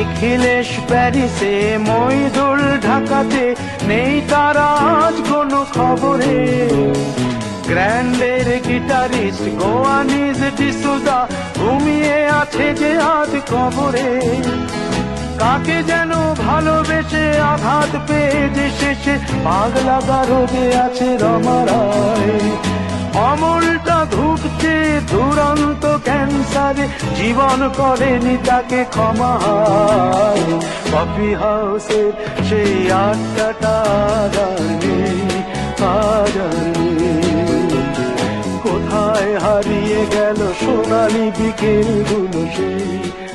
নিখিলেশ প্যারিসে, মইদুল ঢাকাতে, নেই তারা আজ কোনো খবরে। গ্র্যান্ডের গিটারিস্ট গোয়ানিজ ডিসুজা ঘুমিয়ে আছে যে আজ কবরে। কাকে যেন ভালোবেসে আঘাত পেয়ে যে শেষে পাগলা গারদে আছে রমা রায়। অমলটা ধুকছে দুরন্ত ক্যান্সারে, জীবন করেনি তাকে ক্ষমা। কফি হাউসের সেই আড্ডাটা আজ আর নেই, আজ আর নেই। কোথায় হারিয়ে গেল সোনালি বিকেলগুলো সেই।